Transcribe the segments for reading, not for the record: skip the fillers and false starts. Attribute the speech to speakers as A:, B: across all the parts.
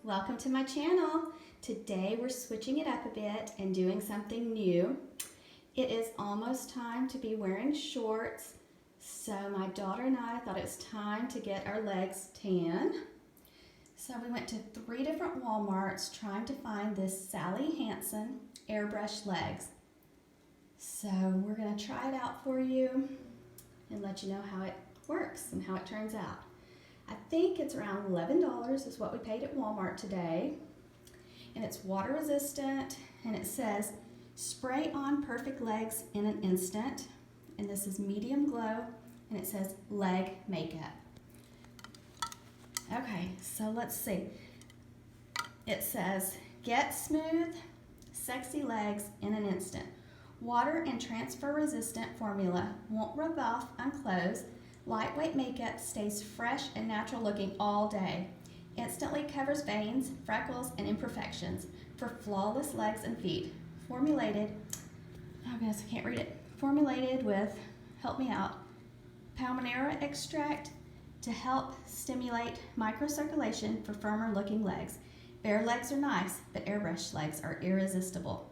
A: welcome to my channel. Today we're switching it up a bit and doing something new. It is almost time to be wearing shorts, so my daughter and I thought it was time to get our legs tan. So we went to 3 different Walmarts trying to find this Sally Hansen Airbrush legs. So we're going to try it out for you and let you know how it works and how it turns out. I think it's around $11 is what we paid at Walmart today. And it's water resistant, and it says spray on perfect legs in an instant. And this is medium glow, and it says leg makeup. Okay, so let's see. It says get smooth, sexy legs in an instant. Water and transfer resistant formula won't rub off on clothes. Lightweight makeup stays fresh and natural looking all day. Instantly covers veins, freckles, and imperfections for flawless legs and feet. Formulated, oh goodness, I can't read it. Formulated with, help me out, palmyra extract to help stimulate microcirculation for firmer looking legs. Bare legs are nice, but airbrush legs are irresistible.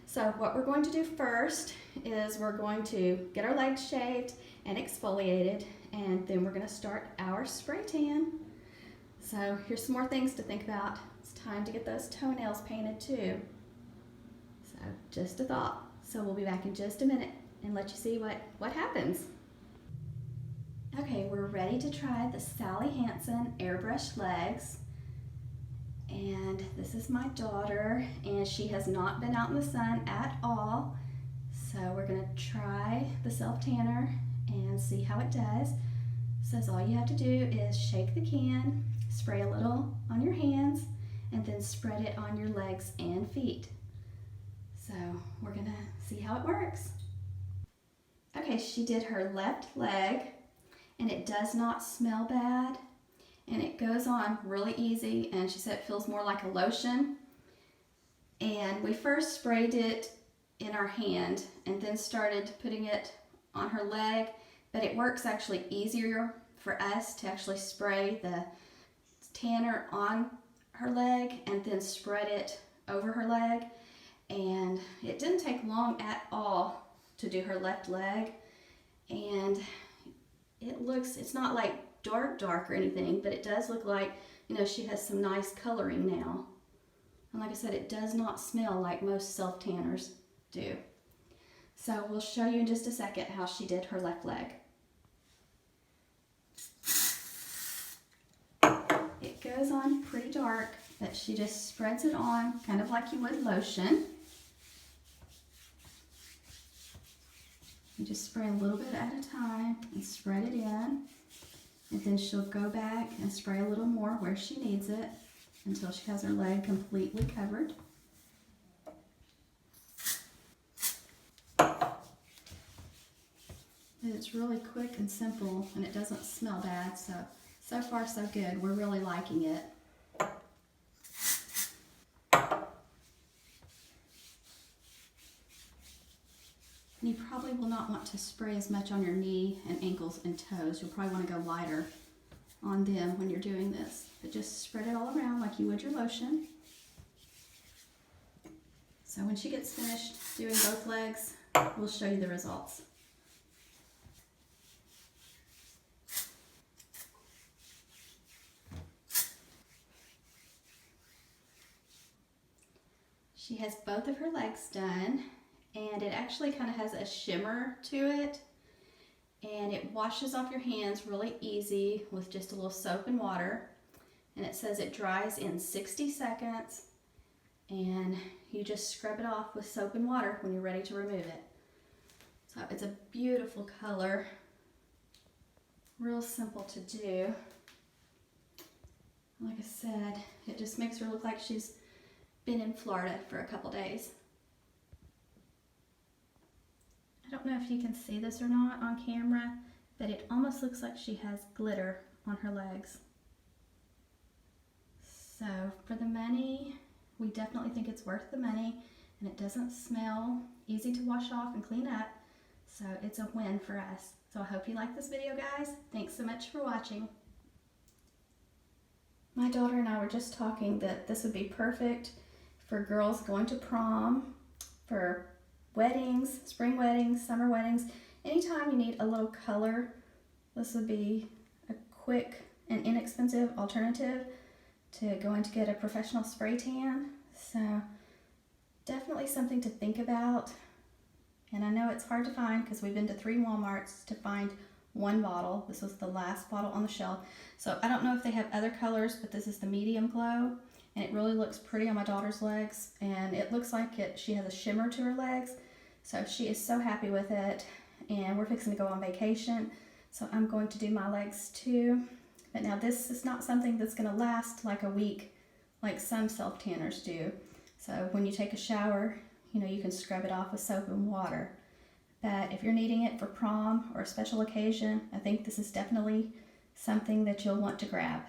A: So what we're going to do first is we're going to get our legs shaved and exfoliated, and then we're going to start our spray tan. So here's some more things to think about. It's time to get those toenails painted too. So just a thought. So we'll be back in just a minute and let you see what happens. Okay, we're ready to try the Sally Hansen Airbrush legs. And this is my daughter, and she has not been out in the sun at all. So we're gonna try the self-tanner and see how it does. It says all you have to do is shake the can, spray a little on your hands, and then spread it on your legs and feet. So we're gonna see how it works. Okay, she did her left leg, and it does not smell bad. And it goes on really easy, and she said it feels more like a lotion. And we first sprayed it in our hand and then started putting it on her leg, but it works actually easier for us to actually spray the tanner on her leg and then spread it over her leg. And it didn't take long at all to do her left leg, and it's not like dark or anything, but it does look like, you know, she has some nice coloring now. And like I said, it does not smell like most self-tanners do. So we'll show you in just a second how she did her left leg. It goes on pretty dark, but she just spreads it on kind of like you would lotion. You just spray a little bit at a time and spread it in. And then she'll go back and spray a little more where she needs it until she has her leg completely covered. And it's really quick and simple, and it doesn't smell bad, so far so good. We're really liking it. And you probably will not want to spray as much on your knee and ankles and toes. You'll probably want to go lighter on them when you're doing this. But just spread it all around like you would your lotion. So when she gets finished doing both legs, we'll show you the results. She has both of her legs done, and it actually kind of has a shimmer to it, and it washes off your hands really easy with just a little soap and water. And it says it dries in 60 seconds, and you just scrub it off with soap and water when you're ready to remove it. So it's a beautiful color, real simple to do. Like I said, it just makes her look like she's been in Florida for a couple days. I don't know if you can see this or not on camera, but it almost looks like she has glitter on her legs. So for the money, we definitely think it's worth the money, and it doesn't smell, easy to wash off and clean up, so it's a win for us. So I hope you like this video, guys. Thanks so much for watching. My daughter and I were just talking that this would be perfect for girls going to prom, for weddings, spring weddings, summer weddings. Anytime you need a little color, this would be a quick and inexpensive alternative to going to get a professional spray tan. So definitely something to think about. And I know it's hard to find because we've been to 3 Walmarts to find one bottle. This was the last bottle on the shelf. So I don't know if they have other colors, but this is the medium glow. And it really looks pretty on my daughter's legs. And it looks like she has a shimmer to her legs. So she is so happy with it. And we're fixing to go on vacation. So I'm going to do my legs too. But now this is not something that's going to last like a week like some self tanners do. So when you take a shower, you can scrub it off with soap and water. But if you're needing it for prom or a special occasion, I think this is definitely something that you'll want to grab.